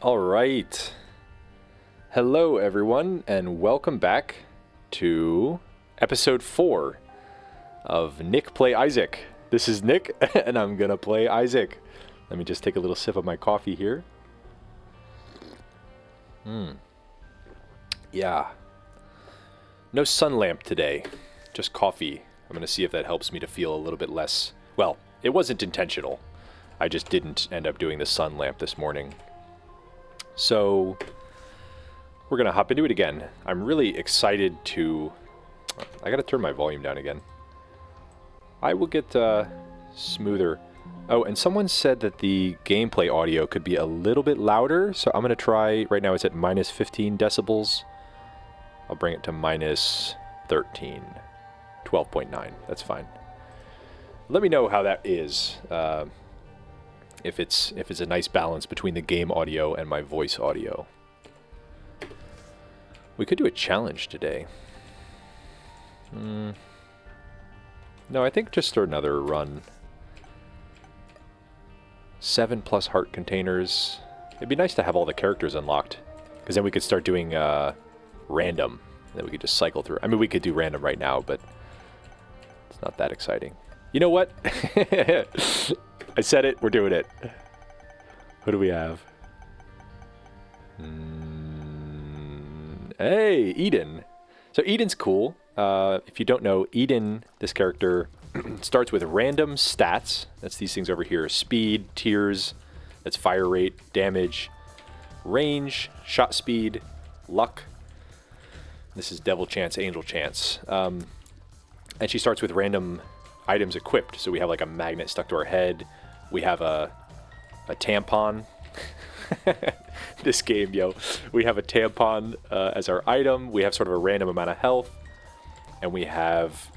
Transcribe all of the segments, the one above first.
All right. Hello, everyone, and welcome back to episode 4 of Nick Play Isaac. This is Nick, and I'm going to play Isaac. Let me just take a little sip of my coffee here. Yeah. No sun lamp today, just coffee. I'm going to see if that helps me to feel a little bit less... Well, it wasn't intentional. I just didn't end up doing the sun lamp this morning. So, we're going to hop into it again. I'm really excited to... I got to turn my volume down again. I will get smoother. Oh, and someone said that the gameplay audio could be a little bit louder, so I'm going to try... Right now it's at minus 15 decibels. I'll bring it to minus 13. 12.9. That's fine. Let me know how that is. If it's a nice balance between the game audio and my voice audio. We could do a challenge today. No, I think just another run. 7+ heart containers. It'd be nice to have all the characters unlocked, because then we could start doing random. Then we could just cycle through. I mean, we could do random right now, but it's not that exciting. You know what? I said it, we're doing it. What do we have? Hey, Eden. So Eden's cool. If you don't know, Eden, this character, starts with random stats. That's these things over here. Speed, tears, that's fire rate, damage, range, shot speed, luck. This is devil chance, angel chance. And she starts with random items equipped. So we have like a magnet stuck to our head. We have a tampon. This game, yo. We have a tampon as our item. We have sort of a random amount of health. And we have...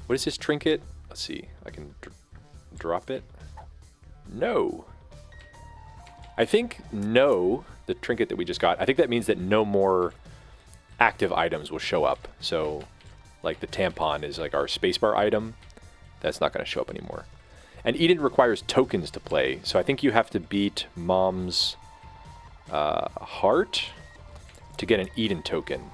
What is this trinket? Let's see. I can drop it. No. I think no, the trinket that we just got, I think that means that no more active items will show up. So, like the tampon is like our spacebar item. That's not going to show up anymore. And Eden requires tokens to play, so I think you have to beat Mom's heart to get an Eden token.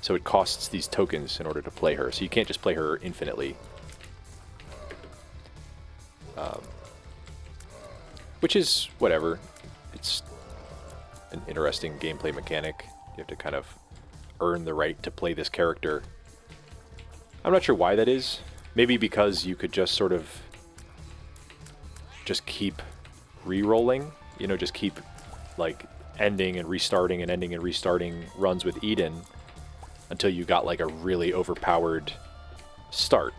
So it costs these tokens in order to play her, so you can't just play her infinitely. Which is whatever. It's an interesting gameplay mechanic. You have to kind of earn the right to play this character. I'm not sure why that is. Maybe because you could just sort of just keep re-rolling, you know, just keep like ending and restarting and ending and restarting runs with Eden until you got like a really overpowered start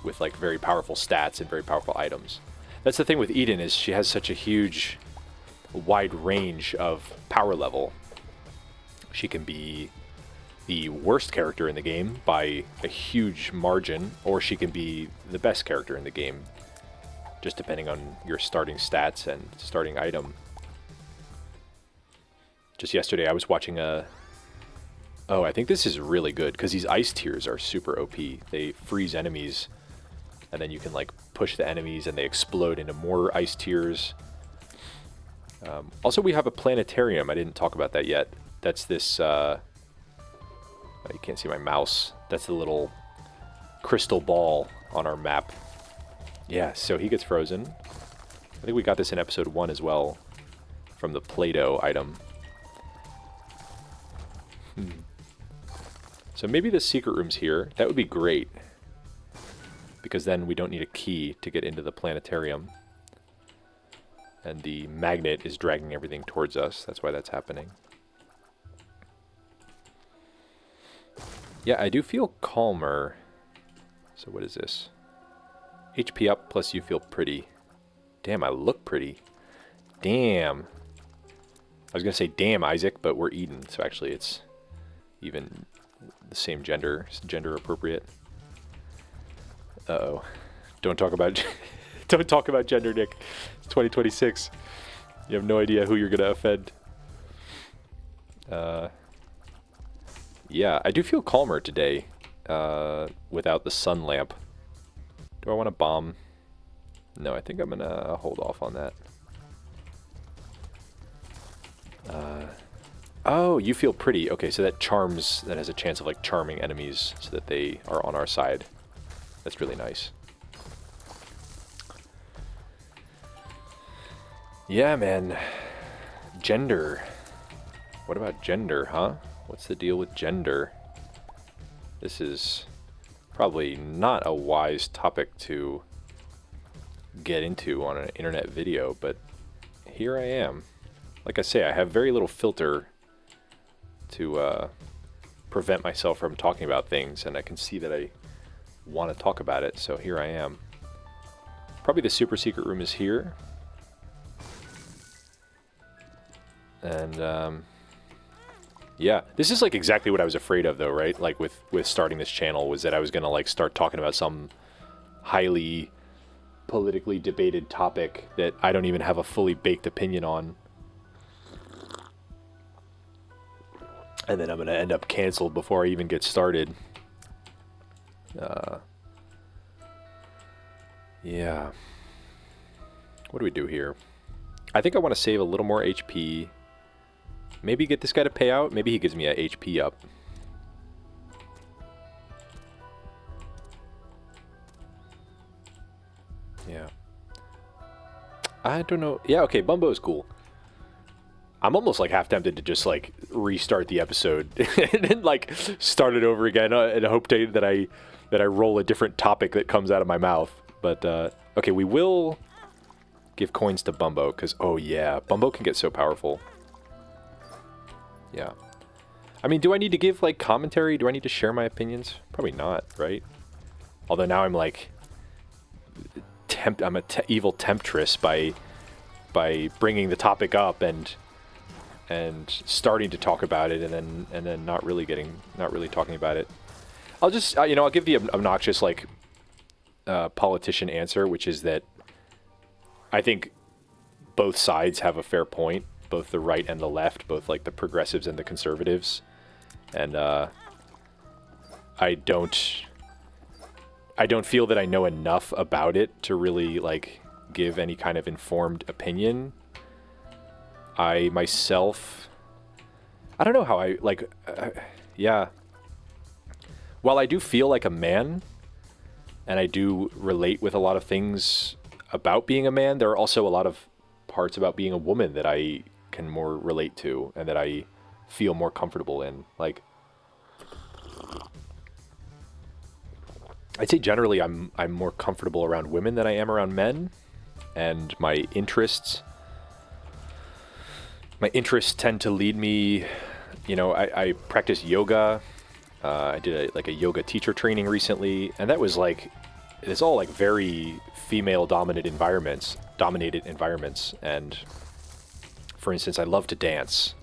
with like very powerful stats and very powerful items. That's the thing with Eden, is she has such a huge, wide range of power level. She can be the worst character in the game by a huge margin, or she can be the best character in the game, just depending on your starting stats and starting item. Just yesterday I was watching a... Oh, I think this is really good, because these ice tears are super OP. They freeze enemies, and then you can like push the enemies and they explode into more ice tears. Also, we have a planetarium. I didn't talk about that yet. That's this... you can't see my mouse. That's the little crystal ball on our map. Yeah, so he gets frozen. I think we got this in episode 1 as well, from the Play-Doh item. So maybe the secret room's here. That would be great, because then we don't need a key to get into the planetarium. And the magnet is dragging everything towards us. That's why that's happening. Yeah, I do feel calmer. So what is this? HP up plus you feel pretty. Damn, I look pretty. Damn. I was going to say damn, Isaac, but we're Eden. So actually it's even the same gender. It's gender appropriate. Uh-oh. Don't talk about don't talk about gender, Nick. It's 2026. You have no idea who you're going to offend. Yeah, I do feel calmer today without the sun lamp. Do I want to bomb? No, I think I'm going to hold off on that. Oh, you feel pretty. Okay, so that charms, that has a chance of like charming enemies so that they are on our side. That's really nice. Yeah, man. Gender. What about gender, huh? What's the deal with gender? This is probably not a wise topic to get into on an internet video, but here I am. Like I say, I have very little filter to prevent myself from talking about things, and I can see that I want to talk about it, so here I am. Probably the super secret room is here. And yeah, this is like exactly what I was afraid of though, right? Like with starting this channel, was that I was gonna like start talking about some highly politically debated topic that I don't even have a fully baked opinion on. And then I'm gonna end up canceled before I even get started. Yeah. What do we do here? I think I want to save a little more HP. Maybe get this guy to pay out. Maybe he gives me a HP up. Yeah. I don't know. Yeah, okay, Bumbo is cool. I'm almost like half tempted to just like restart the episode and then like start it over again and hope that I roll a different topic that comes out of my mouth. But okay, we will give coins to Bumbo because oh yeah, Bumbo can get so powerful. Yeah. I mean, do I need to give like commentary? Do I need to share my opinions? Probably not, right? Although now I'm like I'm a evil temptress by bringing the topic up and starting to talk about it and then not really talking about it. I'll just I'll give the obnoxious like politician answer, which is that I think both sides have a fair point, both the right and the left, both like the progressives and the conservatives, and I don't feel that I know enough about it to really like give any kind of informed opinion. I myself, I don't know how I like, yeah. While I do feel like a man, and I do relate with a lot of things about being a man, there are also a lot of parts about being a woman that I can more relate to and that I feel more comfortable in. Like, I'd say generally I'm more comfortable around women than I am around men, and my interests tend to lead me, I practice yoga. I did a yoga teacher training recently, and that was like, it's all like very female dominated environments. And for instance, I love to dance.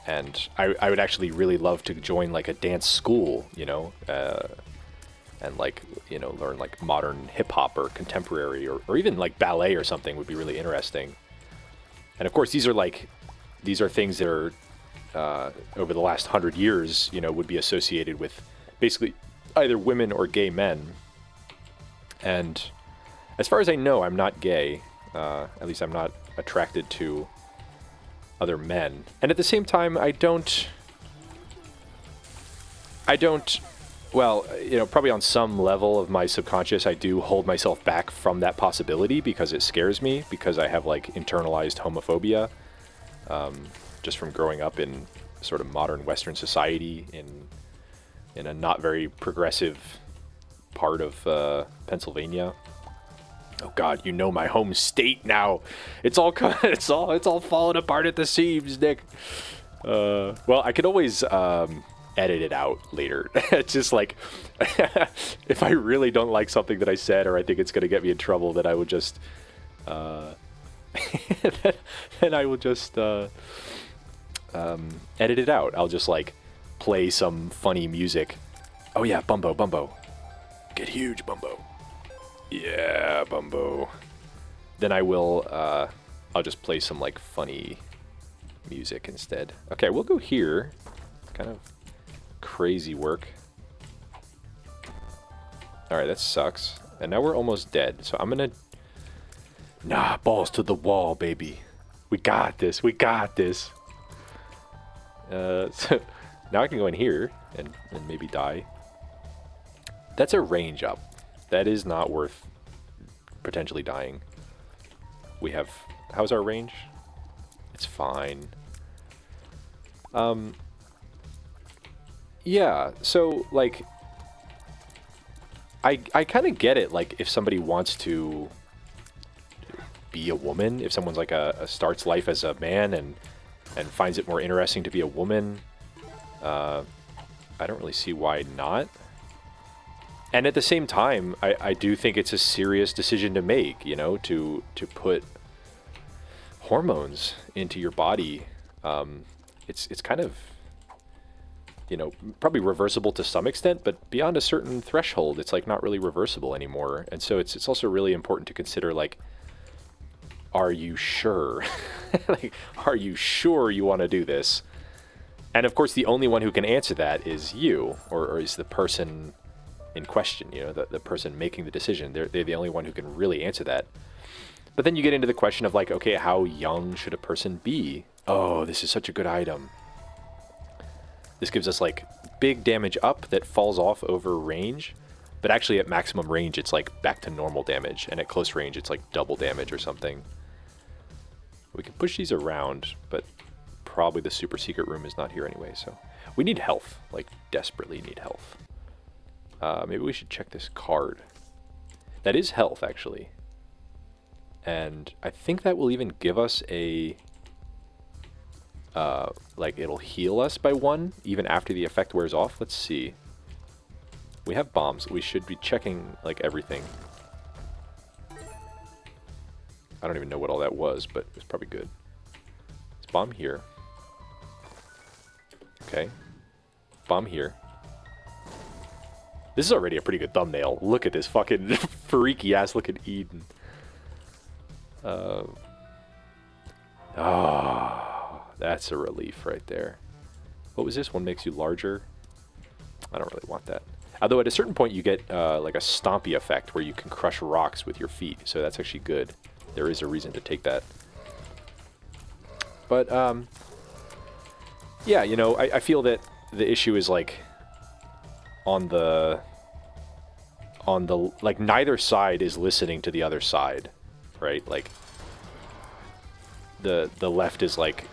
And I would actually really love to join like a dance school, and like, learn like modern hip hop or contemporary or even like ballet or something would be really interesting. And of course, these are things that are over the last 100 years, would be associated with basically either women or gay men. And as far as I know, I'm not gay. At least I'm not attracted to other men. And at the same time, I don't, well, probably on some level of my subconscious, I do hold myself back from that possibility because it scares me, because I have like internalized homophobia, just from growing up in sort of modern Western society in a not very progressive part of Pennsylvania. Oh God, my home state now. It's all falling apart at the seams, Nick. Well, I could always edit it out later. It's just like, if I really don't like something that I said, or I think it's going to get me in trouble, then I would just, then I will just edit it out. I'll just like play some funny music. Oh yeah, Bumbo. Get huge, Bumbo. Yeah, Bumbo. Then I will, I'll just play some like funny music instead. Okay, we'll go here. Kind of crazy work. Alright, that sucks. And now we're almost dead. So I'm gonna... Nah, balls to the wall, baby. We got this. We got this. So now I can go in here and maybe die. That's a range up. That is not worth potentially dying. We have... How's our range? It's fine. Yeah, so, like... I kind of get it, like, if somebody wants to be a woman, if someone's like starts life as a man and finds it more interesting to be a woman, I don't really see why not. And at the same time, I do think it's a serious decision to make, you know, to put hormones into your body. It's kind of, you know, probably reversible to some extent, but beyond a certain threshold, it's like not really reversible anymore. And so it's also really important to consider, like, are you sure? Like, are you sure you want to do this? And of course, the only one who can answer that is you, or is the person in question, you know, the person making the decision. They're the only one who can really answer that. But then you get into the question of, like, okay, how young should a person be? Oh, this is such a good item. This gives us, like, big damage up that falls off over range, but actually at maximum range, it's like back to normal damage, and at close range, it's like double damage or something. We can push these around, but probably the super secret room is not here anyway, so we need health, like desperately need health. Maybe we should check this card. That is health, actually. And I think that will even give us a... like, it'll heal us by 1, even after the effect wears off. Let's see. We have bombs. We should be checking, like, everything. I don't even know what all that was, but it was probably good. It's bomb here. Okay. Bomb here. This is already a pretty good thumbnail. Look at this fucking freaky-ass looking Eden. Oh, that's a relief right there. What was this? One makes you larger. I don't really want that. Although at a certain point you get like a stompy effect where you can crush rocks with your feet. So that's actually good. There is a reason to take that. But, yeah, you know, I feel that the issue is, like, on the, like, neither side is listening to the other side, right? Like, the left is, like,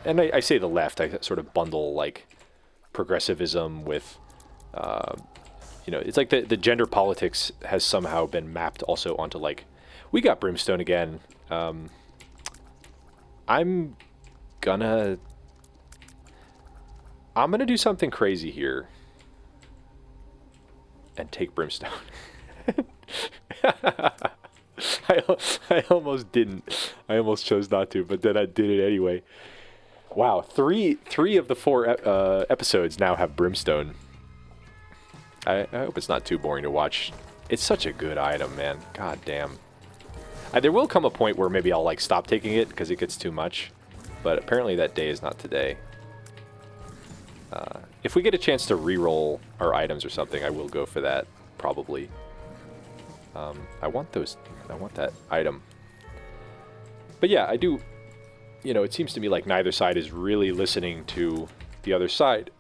and I say the left, I sort of bundle, like, progressivism with, you know, it's like the gender politics has somehow been mapped also onto, like, we got Brimstone again. I'm gonna do something crazy here and take Brimstone. I almost didn't. I almost chose not to, but then I did it anyway. Wow, three of the 4 episodes now have Brimstone. I hope it's not too boring to watch. It's such a good item, man. God damn. There will come a point where maybe I'll, like, stop taking it because it gets too much, but apparently that day is not today. If we get a chance to reroll our items or something, I will go for that, probably. I want that item. But yeah, I do, you know, it seems to me like neither side is really listening to the other side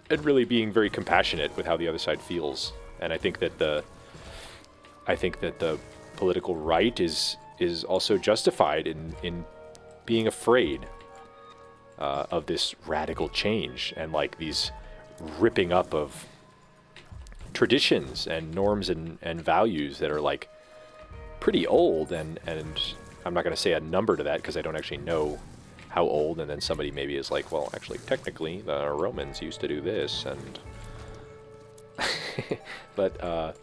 and really being very compassionate with how the other side feels. And I think that the political right is also justified in being afraid of this radical change and, like, these ripping up of traditions and norms and values that are, like, pretty old, and I'm not going to say a number to that because I don't actually know how old, and then somebody maybe is like, well, actually, technically, the Romans used to do this, and but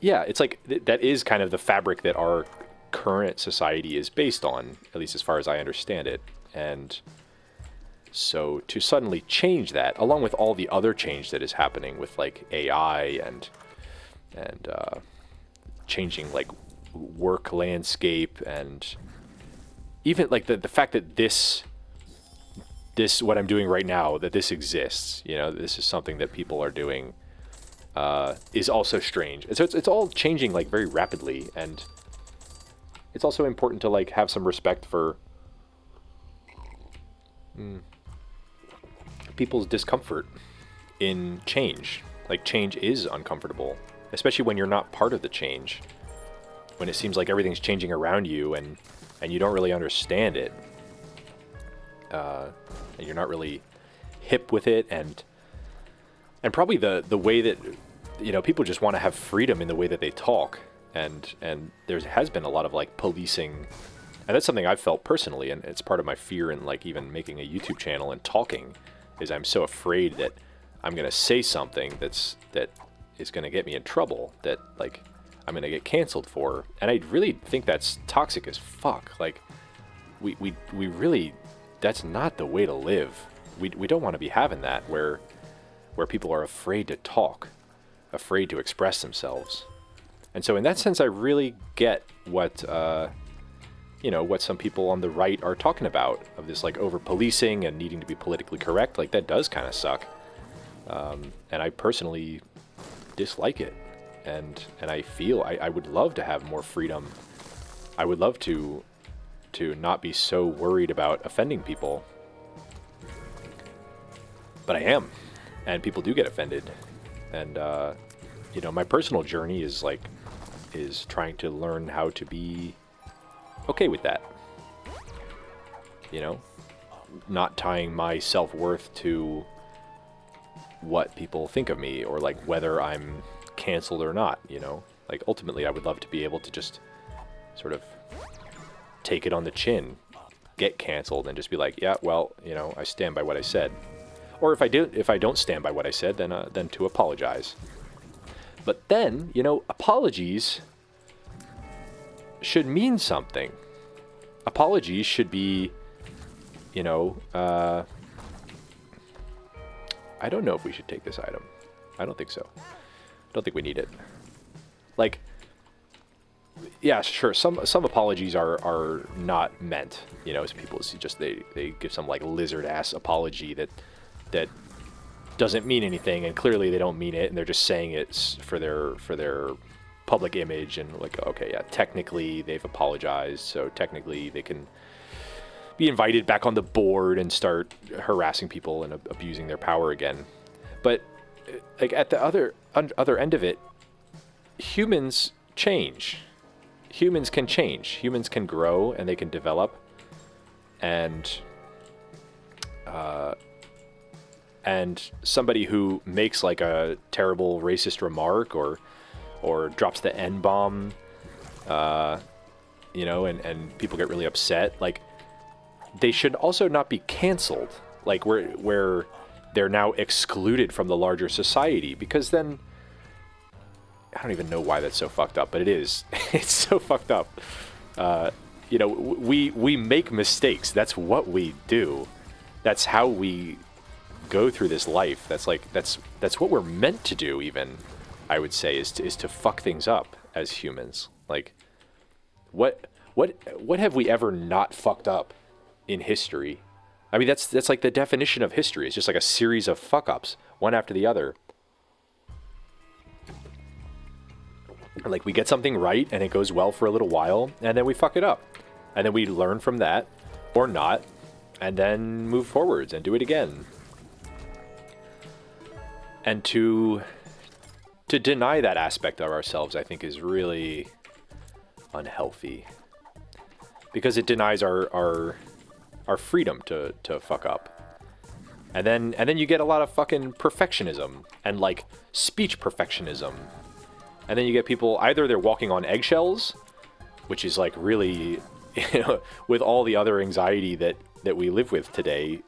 yeah, it's like that is kind of the fabric that our current society is based on, at least as far as I understand it. And so to suddenly change that, along with all the other change that is happening with, like, AI and changing, like, work landscape, and even, like, the fact that this what I'm doing right now, that this exists, you know, this is something that people are doing, is also strange. And so it's all changing, like, very rapidly, and it's also important to like have some respect for people's discomfort in change. Like, change is uncomfortable, especially when you're not part of the change. When it seems like everything's changing around you and you don't really understand it. And you're not really hip with it, and probably the way that, you know, people just want to have freedom in the way that they talk, and there has been a lot of like policing, and that's something I've felt personally, and it's part of my fear in like even making a YouTube channel and talking, is I'm so afraid that I'm gonna say something that is gonna get me in trouble, that like I'm gonna get canceled for, and I really think that's toxic as fuck. Like we really, that's not the way to live. We don't want to be having that where people are afraid to talk, afraid to express themselves. And so in that sense, I really get what what some people on the right are talking about, of this like over policing and needing to be politically correct. Like, that does kind of suck. And I personally dislike it. And I feel I would love to have more freedom. I would love to not be so worried about offending people. But I am, and people do get offended. And my personal journey is trying to learn how to be okay with that. You know, not tying my self-worth to what people think of me, or like whether I'm canceled or not, you know. Like, ultimately I would love to be able to just sort of take it on the chin, get canceled, and just be like, yeah, well, you know, I stand by what I said. Or if I don't stand by what I said, then to apologize. But then, you know, apologies should mean something. Apologies should be, you know, I don't know if we should take this item. I don't think so. I don't think we need it. Like, yeah, sure, some apologies are not meant, you know, as people just they give some like lizard ass apology that doesn't mean anything, and clearly they don't mean it, and they're just saying it for their public image, and like, okay, yeah, technically they've apologized, so technically they can be invited back on the board and start harassing people and abusing their power again. But like, at the other end of it, humans change. Humans can change. Humans can grow, and they can develop. And somebody who makes like a terrible racist remark or drops the N-bomb, you know, and people get really upset, like, they should also not be canceled, like where they're now excluded from the larger society, because then I don't even know why that's so fucked up, but it is. It's so fucked up. You know, we make mistakes. That's what we do. That's how we go through this life. That's what we're meant to do, even, I would say, is to fuck things up as humans. Like, what have we ever not fucked up in history? I mean, that's like the definition of history. It's just like a series of fuck ups, one after the other. Like, we get something right and it goes well for a little while, and then we fuck it up, and then we learn from that, or not, and then move forwards and do it again. And to deny that aspect of ourselves, I think, is really unhealthy, because it denies our freedom to fuck up. And then you get a lot of fucking perfectionism and like speech perfectionism. And then you get people, either they're walking on eggshells, which is like really, you know, with all the other anxiety that we live with today,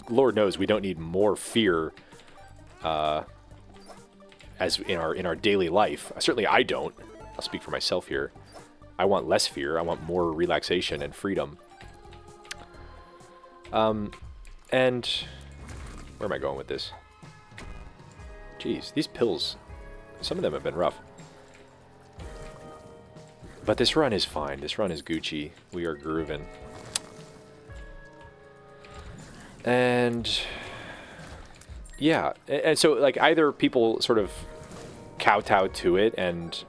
Lord knows we don't need more fear as in our daily life. Certainly I don't. I'll speak for myself here. I want less fear. I want more relaxation and freedom. And where am I going with this? Jeez, these pills, some of them have been rough. But this run is fine. This run is Gucci. We are grooving. And yeah, and so like either people sort of kowtow to it and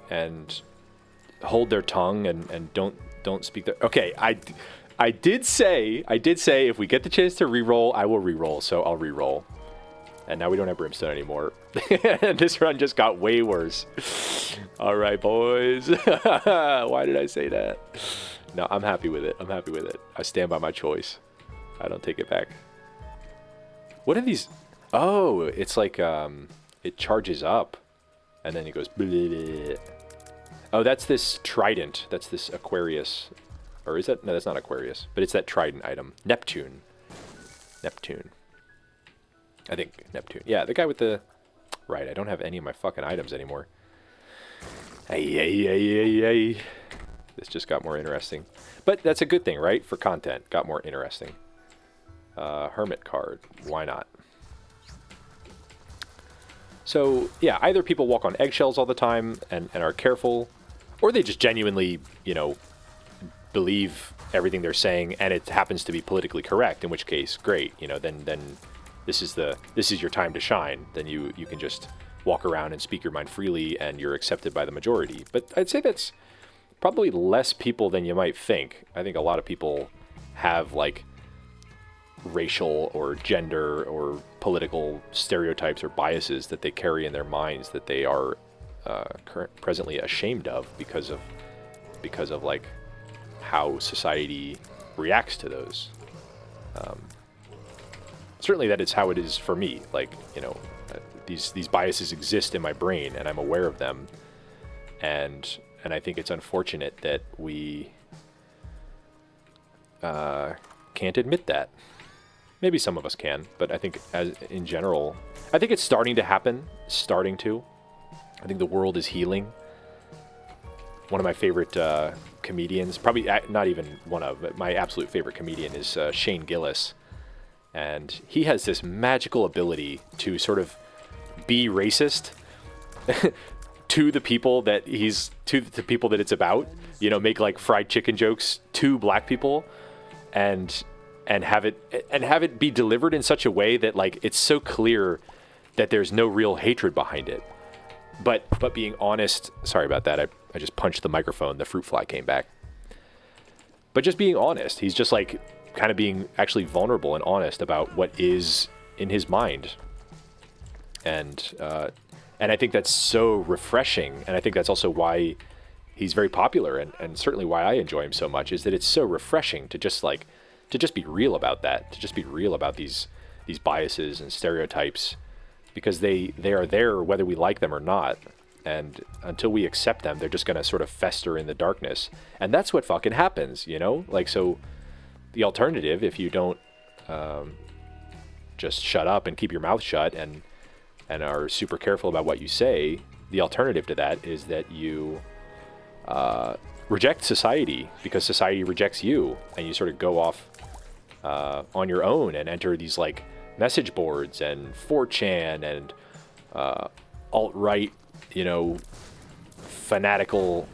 hold their tongue and don't speak their. Okay, I did say if we get the chance to reroll, I will reroll. So I'll reroll. And now we don't have brimstone anymore. This run just got way worse. All right, boys. Why did I say that? No, I'm happy with it. I'm happy with it. I stand by my choice. I don't take it back. What are these? Oh, it's like it charges up, and then it goes. Bleh. Oh, that's this trident. That's this Aquarius, or is that? No, that's not Aquarius. But it's that trident item. Neptune. Neptune. I think Neptune. Yeah, the guy with the... Right, I don't have any of my fucking items anymore. Hey. This just got more interesting. But that's a good thing, right? For content. Got more interesting. Hermit card. Why not? So, yeah, either people walk on eggshells all the time and are careful, or they just genuinely, you know, believe everything they're saying and it happens to be politically correct, in which case, great. You know, then this is your time to shine. Then you can just walk around and speak your mind freely and you're accepted by the majority. But I'd say that's probably less people than you might think. I think a lot of people have like racial or gender or political stereotypes or biases that they carry in their minds that they are presently ashamed of because of like how society reacts to those. Certainly that is how it is for me. Like, you know, these biases exist in my brain and I'm aware of them. And I think it's unfortunate that we can't admit that. Maybe some of us can, but I think as in general, I think it's starting to happen, I think the world is healing. One of my favorite comedians, probably not even one of, but my absolute favorite comedian is Shane Gillis. And he has this magical ability to sort of be racist to the people that it's about, you know, make like fried chicken jokes to black people and have it be delivered in such a way that like it's so clear that there's no real hatred behind it. But being honest, sorry about that. I just punched the microphone, the fruit fly came back. But just being honest, he's just like kind of being actually vulnerable and honest about what is in his mind. And I think that's so refreshing. And I think that's also why he's very popular and certainly why I enjoy him so much is that it's so refreshing to just be real about that, to just be real about these biases and stereotypes because they are there whether we like them or not. And until we accept them, they're just going to sort of fester in the darkness. And that's what fucking happens, you know? Like, so the alternative, if you don't just shut up and keep your mouth shut and are super careful about what you say, the alternative to that is that you reject society because society rejects you, and you sort of go off on your own and enter these like message boards and 4chan and alt-right, you know, fanatical,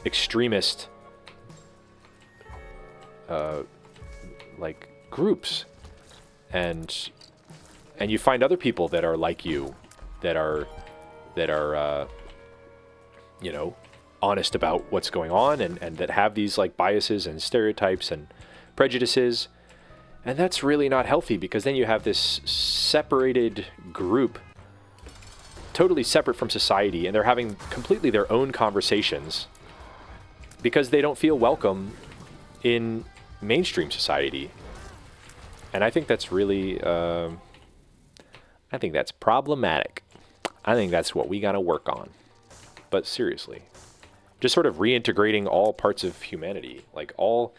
extremist like groups, and you find other people that are like you, that are you know, honest about what's going on and that have these like biases and stereotypes and prejudices. And that's really not healthy because then you have this separated group, totally separate from society, and they're having completely their own conversations because they don't feel welcome in mainstream society. And I think that's really, I think that's problematic. I think that's what we got to work on. But seriously, just sort of reintegrating all parts of humanity. Like all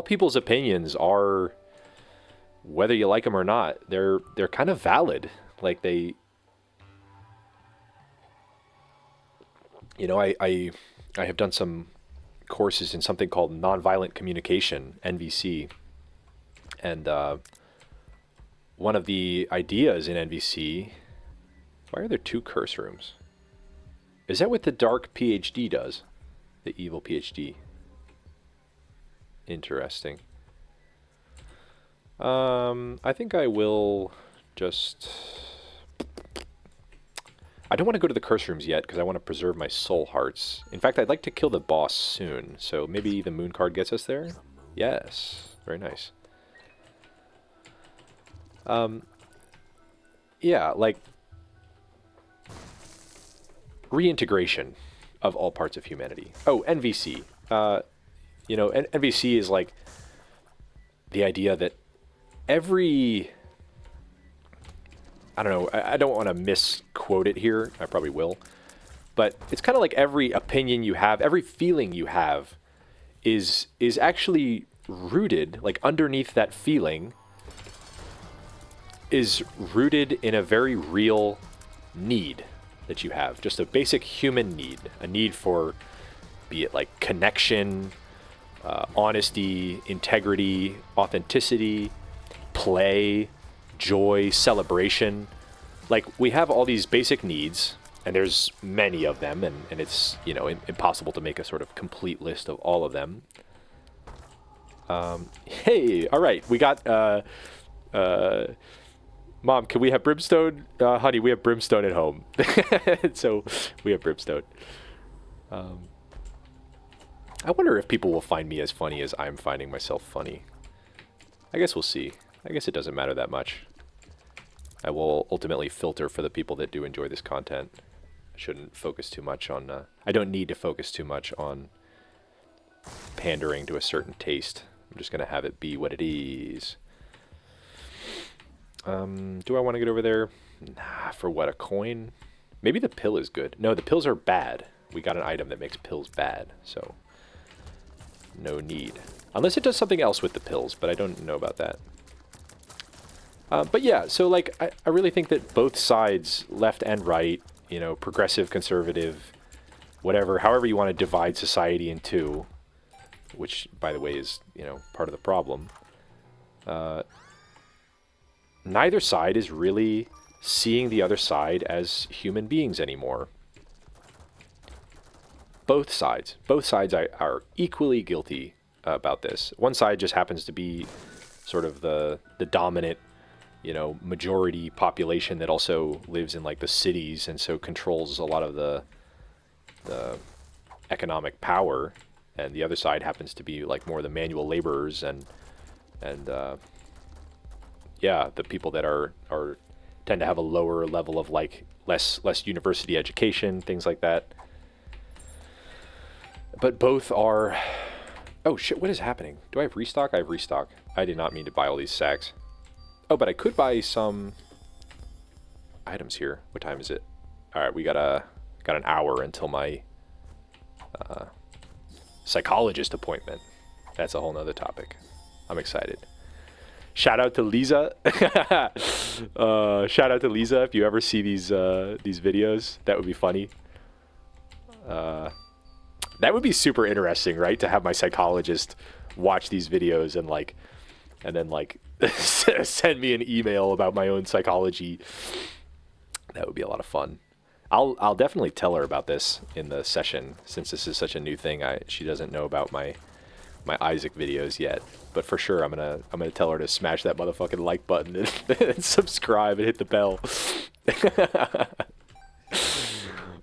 people's opinions are, whether you like them or not, they're kind of valid. Like they, you know, I have done some courses in something called nonviolent communication, NVC. And one of the ideas in NVC, why are there two curse rooms? Is that what the dark PhD does? The evil PhD. Interesting. I think I will just... I don't want to go to the curse rooms yet because I want to preserve my soul hearts. In fact, I'd like to kill the boss soon, so maybe the moon card gets us there? Yes. Very nice. Yeah, like reintegration of all parts of humanity. Oh, NVC. You know, NVC is like the idea that every... I don't know, I don't want to misquote it here. I probably will. But it's kind of like every opinion you have, every feeling you have is actually rooted, like underneath that feeling is rooted in a very real need that you have. Just a basic human need. A need for, be it like connection, honesty, integrity, authenticity, play, joy, celebration. Like, we have all these basic needs, and there's many of them, and it's, you know, impossible to make a sort of complete list of all of them. Hey, all right, we got, Mom, can we have brimstone? Honey, we have brimstone at home. So, we have brimstone. I wonder if people will find me as funny as I'm finding myself funny. I guess we'll see. I guess it doesn't matter that much. I will ultimately filter for the people that do enjoy this content. I shouldn't focus too much on... I don't need to focus too much on pandering to a certain taste. I'm just going to have it be what it is. Do I want to get over there? Nah, for what, a coin? Maybe the pill is good. No, the pills are bad. We got an item that makes pills bad, so no need. Unless it does something else with the pills, but I don't know about that. But yeah, so like, I really think that both sides, left and right, you know, progressive, conservative, whatever, however you want to divide society in two, which, by the way, is, you know, part of the problem. Neither side is really seeing the other side as human beings anymore. Both sides are equally guilty about this. One side just happens to be sort of the dominant, you know, majority population that also lives in like the cities and so controls a lot of the economic power, and the other side happens to be like more the manual laborers and yeah, the people that are tend to have a lower level of like less university education, things like that. But both are... Oh shit, what is happening? Do I have restock? I have restock. I did not mean to buy all these sacks. Oh, but I could buy some items here. What time is it? Alright, we got an hour until my psychologist appointment. That's a whole nother topic. I'm excited. Shout out to Lisa. Shout out to Lisa. If you ever see these videos, that would be funny. That would be super interesting, right? To have my psychologist watch these videos and then send me an email about my own psychology. That would be a lot of fun. I'll definitely tell her about this in the session, since this is such a new thing. She doesn't know about my Isaac videos yet, but for sure I'm gonna tell her to smash that motherfucking like button and subscribe and hit the bell.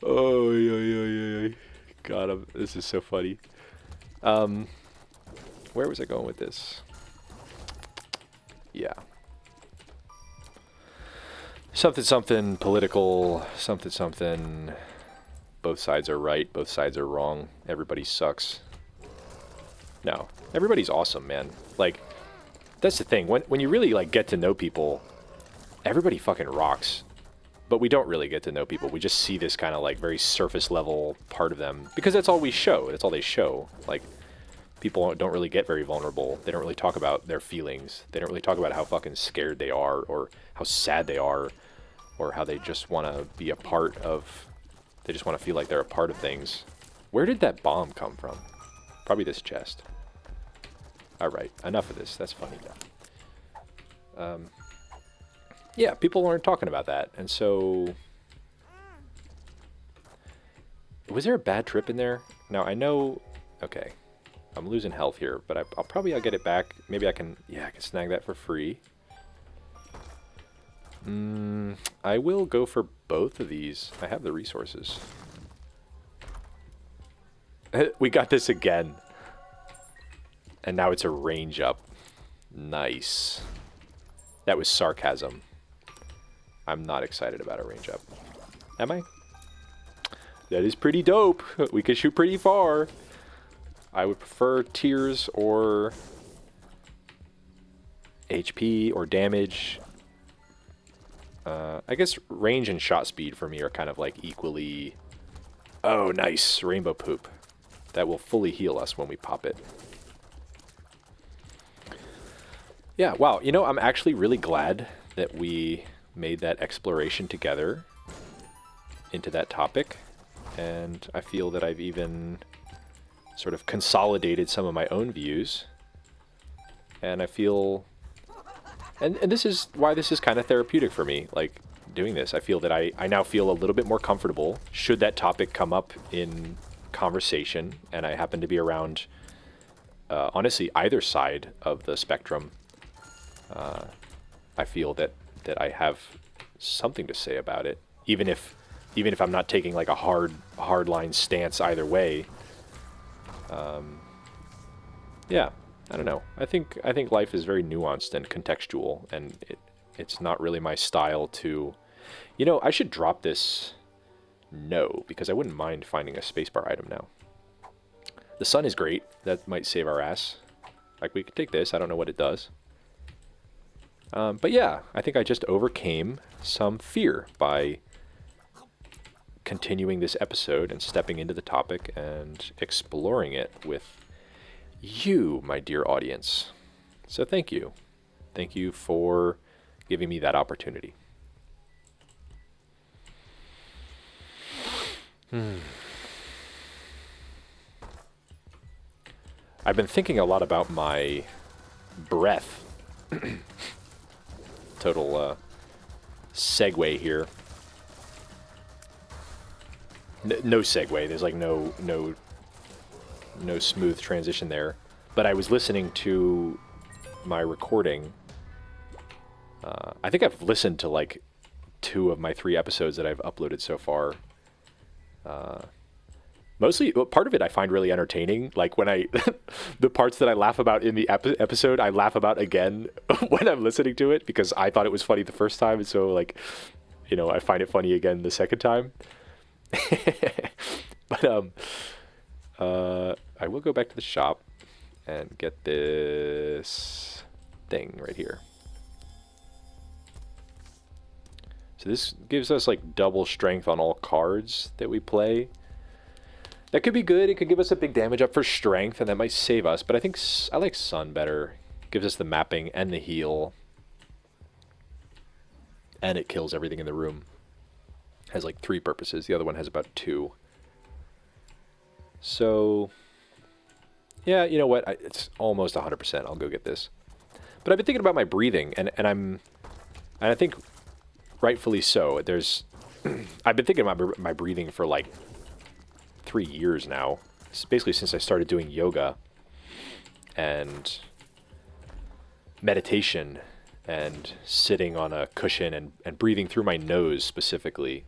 Oh yeah. God, this is so funny. Where was I going with this? Yeah. Something political, something. Both sides are right, both sides are wrong. Everybody sucks. No, everybody's awesome, man. Like, that's the thing. When you really like get to know people, everybody fucking rocks. But we don't really get to know people. We just see this kind of like very surface level part of them because that's all we show. That's all they show. Like, people don't really get very vulnerable. They don't really talk about their feelings. They don't really talk about how fucking scared they are or how sad they are or how they just want to be a part of, they just want to feel like they're a part of things. Where did that bomb come from? Probably this chest. Alright, enough of this. That's funny enough. Yeah, people aren't talking about that. And so... Was there a bad trip in there? Now, I know... Okay. I'm losing health here, but I'll get it back. Maybe I can... Yeah, I can snag that for free. I will go for both of these. I have the resources. We got this again. And now it's a range up. Nice. That was sarcasm. I'm not excited about a range up. Am I? That is pretty dope. We can shoot pretty far. I would prefer tears or HP or damage. I guess range and shot speed for me are kind of like equally... Oh, nice. Rainbow poop. That will fully heal us when we pop it. Yeah, wow. You know, I'm actually really glad that we made that exploration together into that topic. And I feel that I've even sort of consolidated some of my own views. And I feel... And this is why this is kind of therapeutic for me, like, doing this. I feel that I now feel a little bit more comfortable should that topic come up in conversation, and I happen to be around, honestly, either side of the spectrum. I feel that I have something to say about it, even if I'm not taking like a hard line stance either way. Yeah. I don't know. I think life is very nuanced and contextual, and it's not really my style to... You know, I should drop this... No, because I wouldn't mind finding a spacebar item now. The sun is great. That might save our ass. Like, we could take this. I don't know what it does. But yeah, I think I just overcame some fear by continuing this episode and stepping into the topic and exploring it with you, my dear audience. So thank you. Thank you for giving me that opportunity. I've been thinking a lot about my breath. Total segue here. No segue. There's like no smooth transition there. But I was listening to my recording. I think I've listened to like 2 of my 3 episodes that I've uploaded so far. Mostly, part of it I find really entertaining. Like when the parts that I laugh about in the episode, I laugh about again when I'm listening to it because I thought it was funny the first time. And so like, you know, I find it funny again the second time. But, I will go back to the shop and get this thing right here. So this gives us like double strength on all cards that we play. That could be good. It could give us a big damage up for strength, and that might save us. But I think I like Sun better. Gives us the mapping and the heal. And it kills everything in the room. Has like 3 purposes. The other one has about 2. So, yeah, you know what? It's almost 100%. I'll go get this. But I've been thinking about my breathing, and I think rightfully so. I've been thinking about my breathing for like 3 years now. It's basically since I started doing yoga and meditation and sitting on a cushion and breathing through my nose specifically.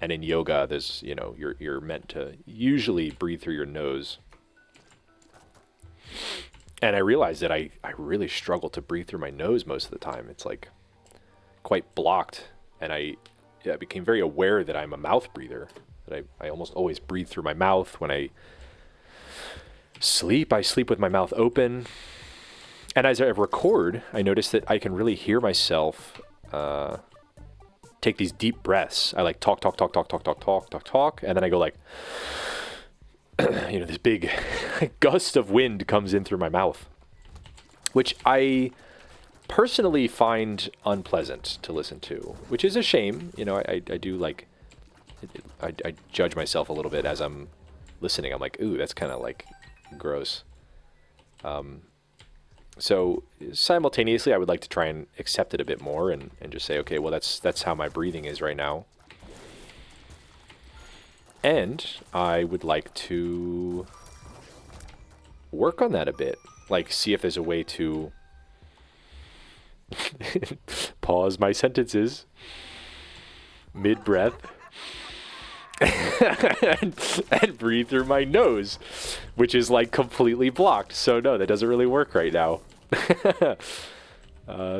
And in yoga, there's, you know, you're meant to usually breathe through your nose. And I realized that I really struggle to breathe through my nose most of the time. It's like quite blocked. And I became very aware that I'm a mouth breather. That I almost always breathe through my mouth. When I sleep with my mouth open. And as I record, I notice that I can really hear myself take these deep breaths. I like talk, and then I go like, you know, this big gust of wind comes in through my mouth, which I personally find unpleasant to listen to, which is a shame. You know, I do like, I judge myself a little bit as I'm listening. I'm like, ooh, that's kind of like gross. So simultaneously, I would like to try and accept it a bit more and just say, okay, well, that's how my breathing is right now. And I would like to work on that a bit, like see if there's a way to pause my sentences mid-breath and breathe through my nose, which is like completely blocked. So no, that doesn't really work right now.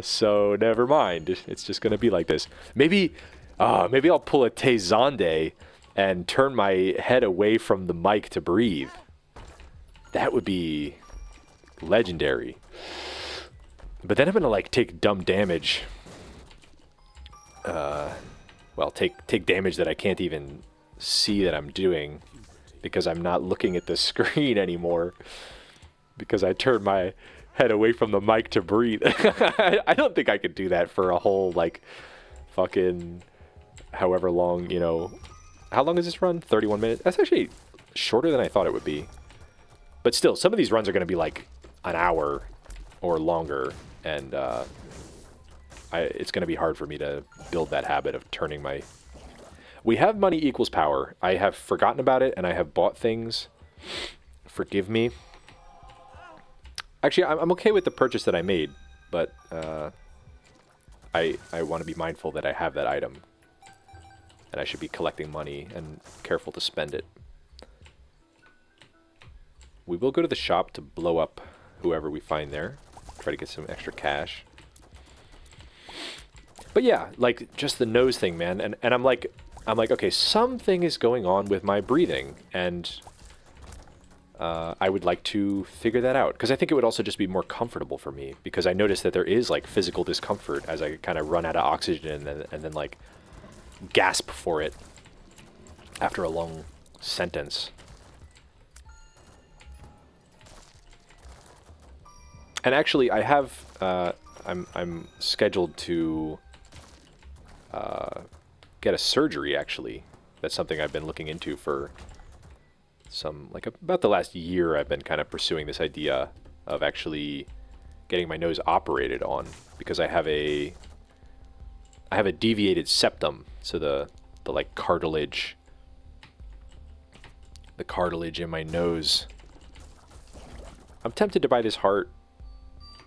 So never mind. It's just gonna be like this. Maybe I'll pull a Tezande and turn my head away from the mic to breathe. That would be legendary. But then I'm gonna like take dumb damage. Well, take damage that I can't even see that I'm doing because I'm not looking at the screen anymore because I turned my head away from the mic to breathe. I don't think I could do that for a whole like fucking however long, you know. How long is this run? 31 minutes. That's actually shorter than I thought it would be. But still, some of these runs are going to be like an hour or longer, and it's going to be hard for me to build that habit of turning my... We have money equals power. I have forgotten about it, and I have bought things. Forgive me. Actually, I'm okay with the purchase that I made, but I want to be mindful that I have that item. And I should be collecting money and careful to spend it. We will go to the shop to blow up whoever we find there. Try to get some extra cash. But yeah, like just the nose thing, man. And I'm like, okay, something is going on with my breathing, and I would like to figure that out, because I think it would also just be more comfortable for me, because I noticed that there is like physical discomfort as I kind of run out of oxygen and then like gasp for it after a long sentence. And actually, I have I'm scheduled to get a surgery, actually. That's something I've been looking into for some, like about the last year. I've been kind of pursuing this idea of actually getting my nose operated on, because I have a deviated septum, so the like cartilage, the cartilage in my nose. I'm tempted to buy this heart.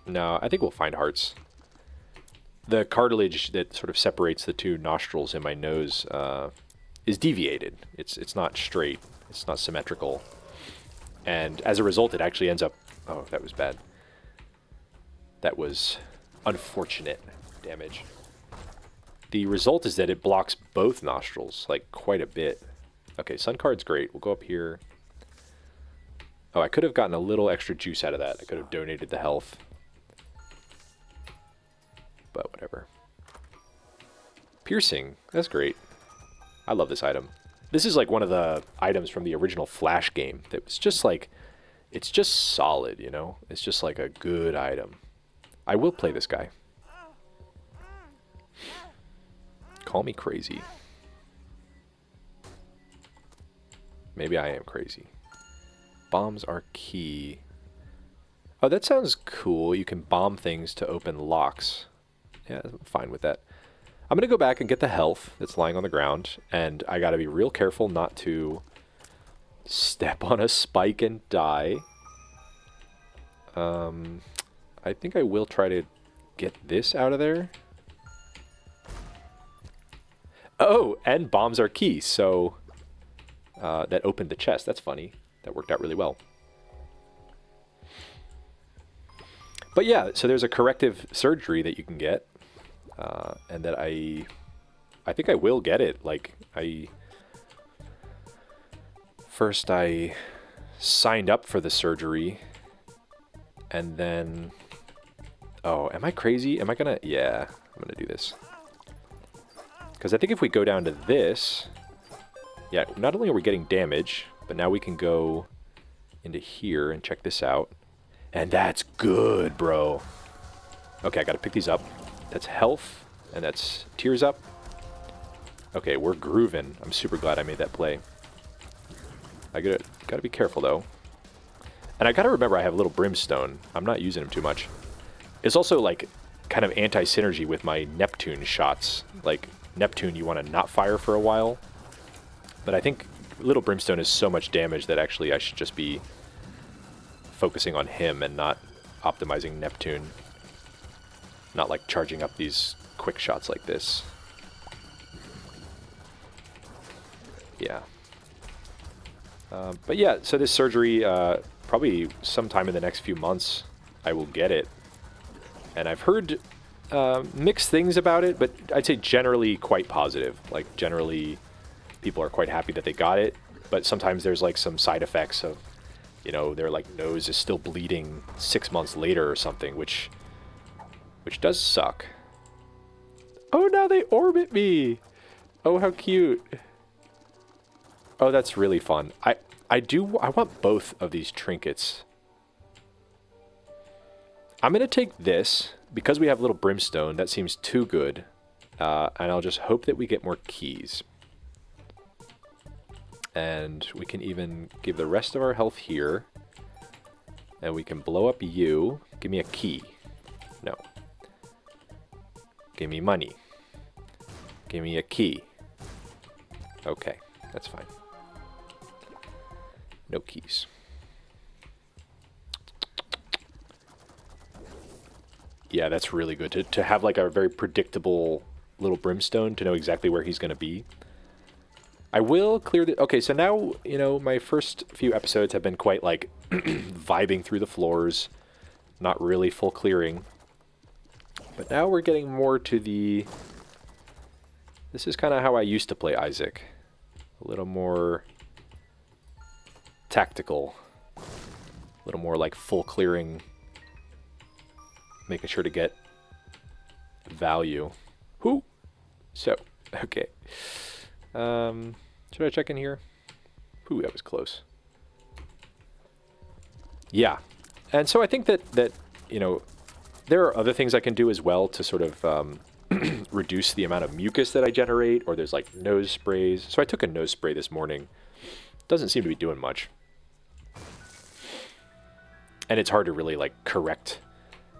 No, I think we'll find hearts. The cartilage that sort of separates the two nostrils in my nose is deviated. It's not straight. It's not symmetrical. And as a result, it actually ends up... Oh, that was bad. That was unfortunate damage. The result is that it blocks both nostrils, like, quite a bit. Okay, Sun Card's great. We'll go up here. Oh, I could have gotten a little extra juice out of that. I could have donated the health. But whatever. Piercing. That's great. I love this item. This is like one of the items from the original Flash game that was just like... It's just solid, you know? It's just like a good item. I will play this guy. Call me crazy. Maybe I am crazy. Bombs are key. Oh, that sounds cool. You can bomb things to open locks. Yeah, I'm fine with that. I'm going to go back and get the health that's lying on the ground. And I got to be real careful not to step on a spike and die. I think I will try to get this out of there. Oh, and bombs are key, so that opened the chest. That's funny. That worked out really well. But yeah, so there's a corrective surgery that you can get, and that I think I will get it. Like, first I signed up for the surgery, and then... Oh, am I crazy? Am I gonna... Yeah, I'm gonna do this. Because I think if we go down to this... Yeah, not only are we getting damage, but now we can go into here and check this out. And that's good, bro. Okay, I gotta pick these up. That's health, and that's tears up. Okay, we're grooving. I'm super glad I made that play. I gotta be careful, though. And I gotta remember I have a little brimstone. I'm not using them too much. It's also, like, kind of anti-synergy with my Neptune shots. Like, Neptune, you want to not fire for a while. But I think little brimstone is so much damage that actually I should just be focusing on him and not optimizing Neptune. Not, like, charging up these quick shots like this. Yeah. But yeah, so this surgery, probably sometime in the next few months, I will get it. And I've heard mixed things about it, but I'd say generally quite positive. Like, generally, people are quite happy that they got it. But sometimes there's like some side effects of, you know, their like nose is still bleeding 6 months later or something, which does suck. Oh, now they orbit me. Oh, how cute. Oh, that's really fun. I want both of these trinkets. I'm going to take this because we have little brimstone. That seems too good. And I'll just hope that we get more keys. And we can even give the rest of our health here. And we can blow up you. Give me a key. No. Give me money. Give me a key. Okay, that's fine. No keys. Yeah, that's really good. To have like a very predictable little brimstone, to know exactly where he's going to be. I will clear the... Okay, so now, you know, my first few episodes have been quite like vibing through the floors. Not really full clearing. But now we're getting more to the... This is kind of how I used to play Isaac. A little more tactical. A little more like full clearing. Making sure to get value. Who? So, okay. Should I check in here? Ooh, that was close. Yeah. And so I think that you know, there are other things I can do as well to sort of reduce the amount of mucus that I generate, or there's like nose sprays. So I took a nose spray this morning. Doesn't seem to be doing much. And it's hard to really like correct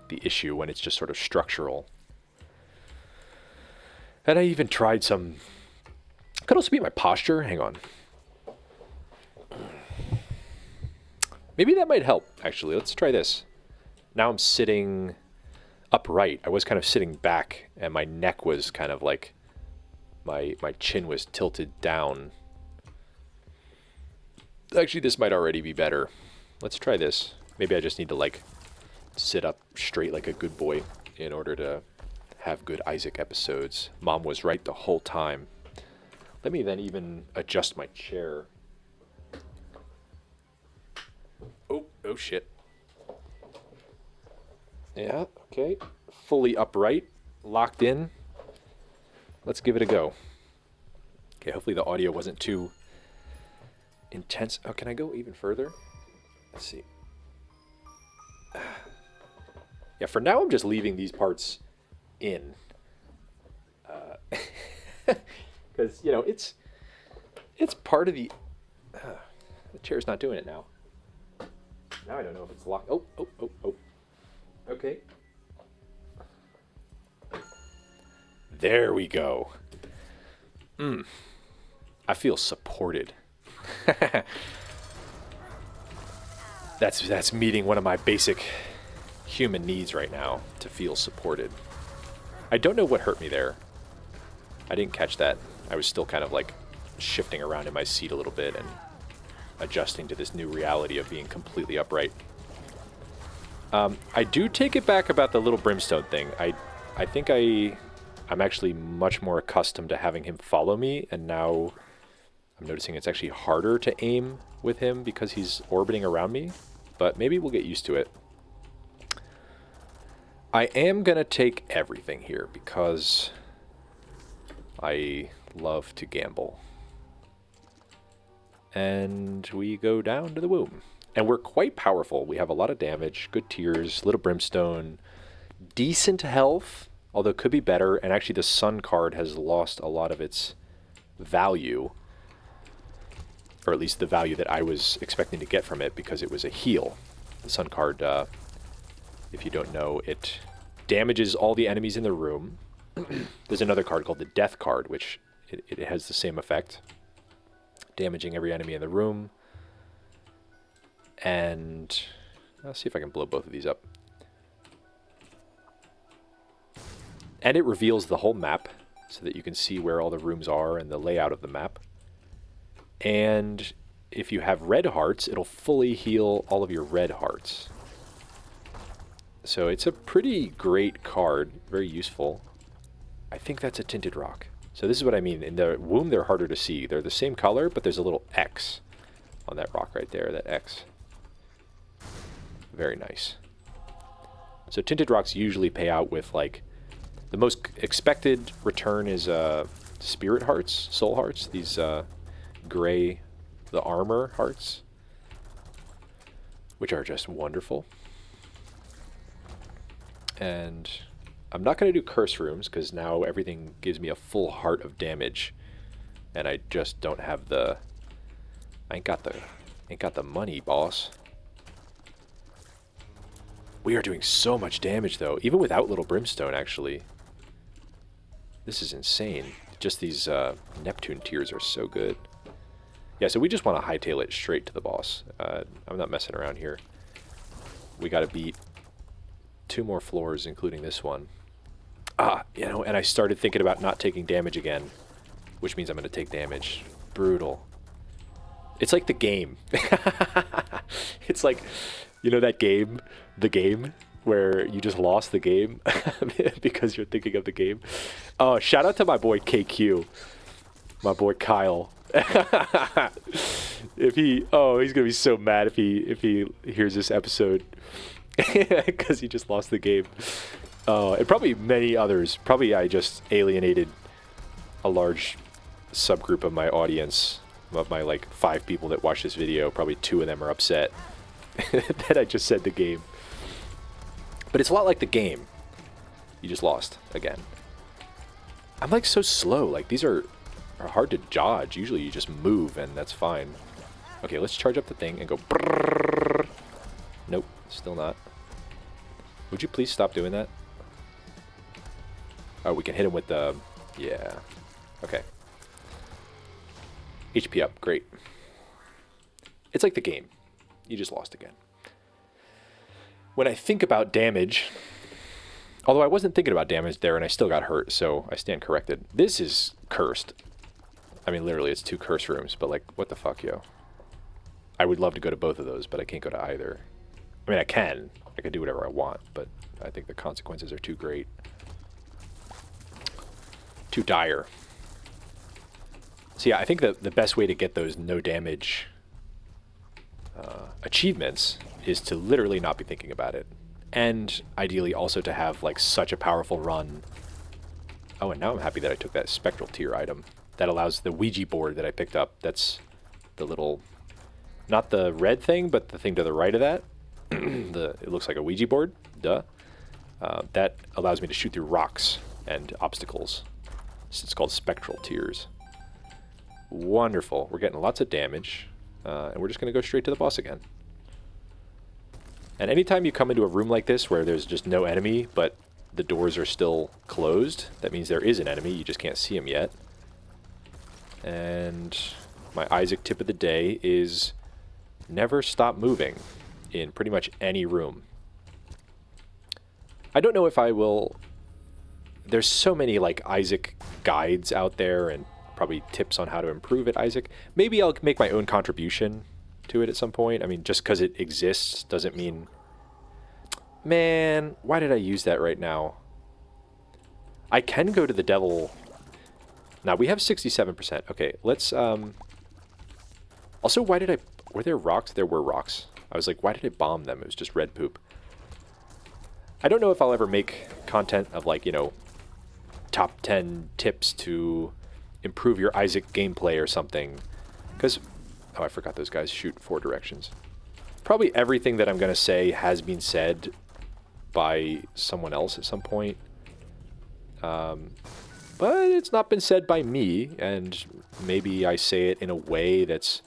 the issue when it's just sort of structural. And I even tried some... Could also be my posture. Hang on. Maybe that might help, actually. Let's try this. Now I'm sitting upright. I was kind of sitting back, and my neck was kind of like... My chin was tilted down. Actually, this might already be better. Let's try this. Maybe I just need to, like, sit up straight like a good boy in order to have good Isaac episodes. Mom was right the whole time. Let me then even adjust my chair. Oh shit. Yeah, okay. Fully upright, locked in. Let's give it a go. Okay, hopefully the audio wasn't too intense. Oh, can I go even further? Let's see. Yeah, for now I'm just leaving these parts in. Because, you know, it's part of the... the chair's not doing it now. Now I don't know if it's locked. Oh. Okay. There we go. I feel supported. That's meeting one of my basic human needs right now, to feel supported. I don't know what hurt me there. I didn't catch that. I was still kind of like shifting around in my seat a little bit and adjusting to this new reality of being completely upright. I do take it back about the little brimstone thing. I think I'm actually much more accustomed to having him follow me, and now I'm noticing it's actually harder to aim with him because he's orbiting around me, but maybe we'll get used to it. I am going to take everything here because I love to gamble. And we go down to the womb. And we're quite powerful. We have a lot of damage, good tears, little brimstone, decent health, although could be better. And actually the sun card has lost a lot of its value, or at least the value that I was expecting to get from it, because it was a heal. The sun card, if you don't know, it damages all the enemies in the room. There's another card called the death card, which it has the same effect, damaging every enemy in the room. And I'll see if I can blow both of these up. And it reveals the whole map so that you can see where all the rooms are and the layout of the map. And if you have red hearts, it'll fully heal all of your red hearts. So it's a pretty great card, very useful. I think that's a tinted rock. So this is what I mean. In the womb, they're harder to see. They're the same color, but there's a little X on that rock right there, that X. Very nice. So tinted rocks usually pay out with, like, the most expected return is spirit hearts, soul hearts, these gray, the armor hearts, which are just wonderful. And I'm not going to do curse rooms because now everything gives me a full heart of damage, and I just don't have the. I ain't got the money, boss. We are doing so much damage though, even without little brimstone. Actually, this is insane. Just these Neptune tears are so good. Yeah, so we just want to hightail it straight to the boss. I'm not messing around here. We got to beat 2 more floors, including this one. You know, and I started thinking about not taking damage again, which means I'm going to take damage. Brutal. It's like the game. It's like, you know that game, The Game, where you just lost the game because you're thinking of the game. Oh, shout out to my boy KQ, my boy Kyle. If he, he's gonna be so mad if he hears this episode because he just lost the game. And probably many others. Probably I just alienated a large subgroup of my audience, of my like 5 people that watch this video. Probably 2 of them are upset that I just said the game. But it's a lot like the game. You just lost again. I'm like so slow. Like these are hard to dodge. Usually you just move and that's fine. Okay, let's charge up the thing and go. Brrrr. Nope, still not. Would you please stop doing that? Oh, we can hit him with the... Yeah. Okay. HP up. Great. It's like the game. You just lost again. When I think about damage... Although I wasn't thinking about damage there and I still got hurt, so I stand corrected. This is cursed. I mean, literally, it's 2 curse rooms, but like, what the fuck, yo? I would love to go to both of those, but I can't go to either. I mean, I can. I can do whatever I want, but I think the consequences are too great. Too dire. So yeah, I think that the best way to get those no damage achievements is to literally not be thinking about it. And ideally also to have like such a powerful run. Oh, and now I'm happy that I took that spectral tier item. That allows the Ouija board that I picked up. That's the little, not the red thing, but the thing to the right of that. It looks like a Ouija board. Duh. That allows me to shoot through rocks and obstacles. It's called spectral tears. Wonderful. We're getting lots of damage. And we're just going to go straight to the boss again. And anytime you come into a room like this where there's just no enemy, but the doors are still closed, that means there is an enemy. You just can't see him yet. And my Isaac tip of the day is never stop moving in pretty much any room. I don't know if I will... There's so many like Isaac guides out there and probably tips on how to improve at Isaac. Maybe I'll make my own contribution to it at some point. I mean, just because it exists doesn't mean... Man, why did I use that right now? I can go to the devil... Now, we have 67%. Okay, let's... Also, why did I... Were there rocks? There were rocks. I was like, why did I bomb them? It was just red poop. I don't know if I'll ever make content of, like, you know, top 10 tips to improve your Isaac gameplay or something. Because... Oh, I forgot those guys shoot 4 directions. Probably everything that I'm going to say has been said by someone else at some point. But it's not been said by me, and maybe I say it in a way that's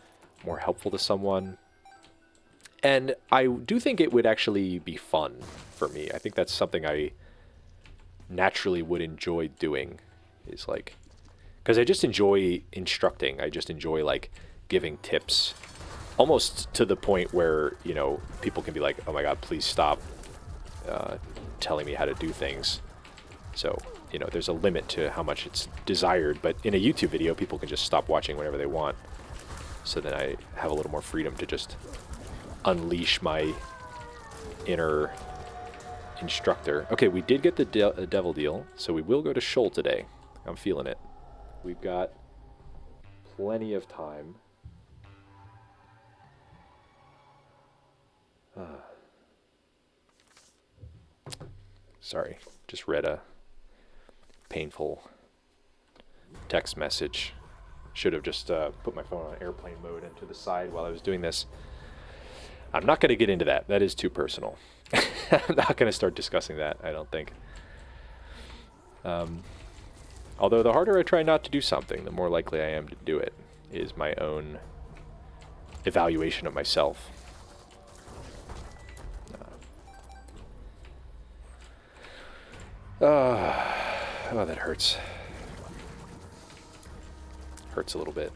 more helpful to someone. And I do think it would actually be fun for me. I think that's something I naturally would enjoy doing, is like... Because I just enjoy instructing. I just enjoy, like... giving tips almost to the point where, you know, people can be like, oh my god, please stop telling me how to do things. So you know, there's a limit to how much it's desired. But in a YouTube video, people can just stop watching whenever they want. So then I have a little more freedom to just unleash my inner instructor. Okay, we did get the devil deal, so we will go to Shoal today. I'm feeling it. We've got plenty of time. Sorry, just read a painful text message. Should have just put my phone on airplane mode and to the side while I was doing this. I'm not going to get into that. That is too personal. I'm not going to start discussing that, I don't think. Although the harder I try not to do something, the more likely I am to do it, is my own evaluation of myself. Oh, that hurts. Hurts a little bit.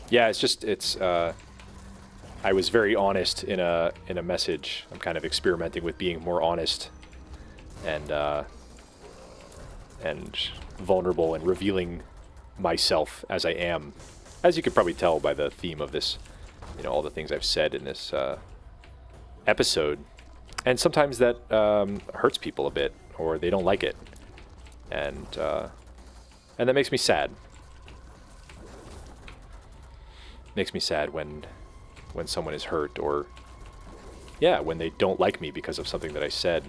Yeah, it's I was very honest in a message. I'm kind of experimenting with being more honest and vulnerable and revealing myself as I am. As you could probably tell by the theme of this, you know, all the things I've said in this episode. And sometimes that hurts people a bit, or they don't like it. And that makes me sad. Makes me sad when someone is hurt, or yeah, when they don't like me because of something that I said.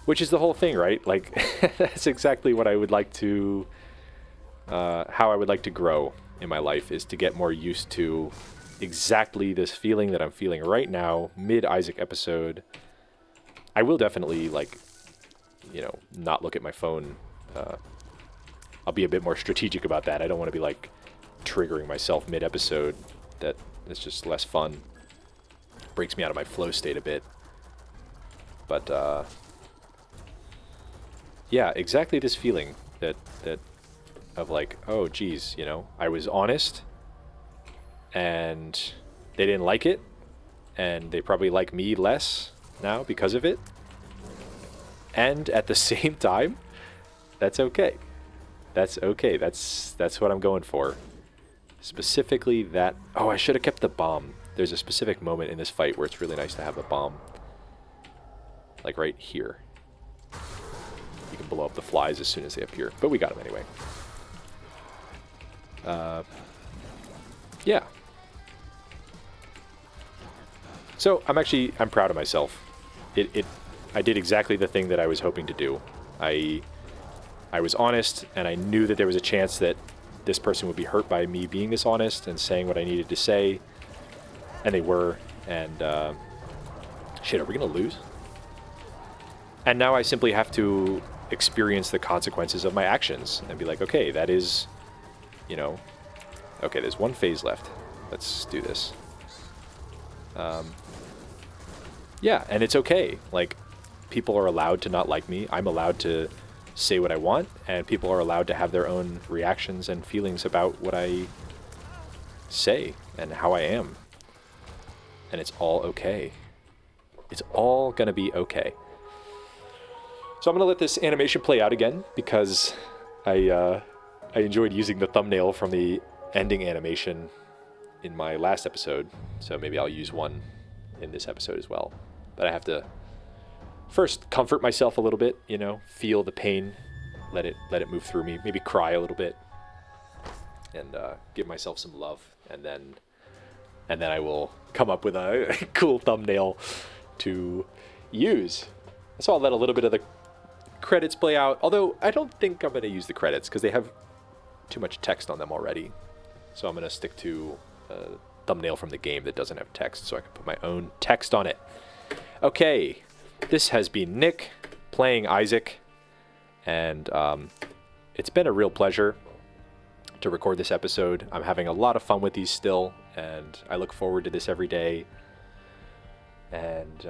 Which is the whole thing, right? Like, that's exactly what I would like to, how I would like to grow in my life, is to get more used to exactly this feeling that I'm feeling right now, mid-Isaac episode. I will definitely, like, you know, not look at my phone. I'll be a bit more strategic about that. I don't want to be, like, triggering myself mid-episode. That's just less fun. Breaks me out of my flow state a bit. But, yeah, exactly this feeling that of like, oh, geez, you know, I was honest, and they didn't like it, and they probably like me less now because of it. And at the same time, that's okay. That's okay. That's what I'm going for. Specifically that... Oh, I should have kept the bomb. There's a specific moment in this fight where it's really nice to have a bomb. Like right here. You can blow up the flies as soon as they appear. But we got them anyway. Yeah. So I'm proud of myself. I did exactly the thing that I was hoping to do. I was honest, and I knew that there was a chance that this person would be hurt by me being this honest and saying what I needed to say. And they were. And, shit, are we going to lose? And now I simply have to experience the consequences of my actions and be like, okay, that is, you know, okay, there's one phase left. Let's do this. Yeah, and it's okay. Like, people are allowed to not like me. I'm allowed to say what I want, and people are allowed to have their own reactions and feelings about what I say and how I am. And it's all okay. It's all gonna be okay. So I'm gonna let this animation play out again because I enjoyed using the thumbnail from the ending animation in my last episode, so maybe I'll use one in this episode as well. But I have to first comfort myself a little bit, you know, feel the pain, let it move through me, maybe cry a little bit, and give myself some love, and then I will come up with a cool thumbnail to use. So I'll let a little bit of the credits play out, although I don't think I'm going to use the credits because they have too much text on them already. So I'm going to stick to a thumbnail from the game that doesn't have text, so I can put my own text on it. Okay, this has been Nick playing Isaac, and it's been a real pleasure to record this episode. I'm having a lot of fun with these still, and I look forward to this every day. And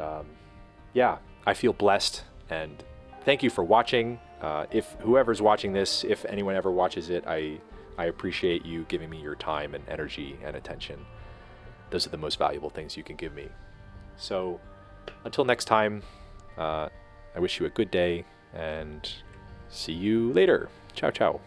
yeah, I feel blessed, and thank you for watching. If whoever's watching this, if anyone ever watches it, I appreciate you giving me your time and energy and attention. Those are the most valuable things you can give me. So until next time, I wish you a good day and see you later. Ciao, ciao.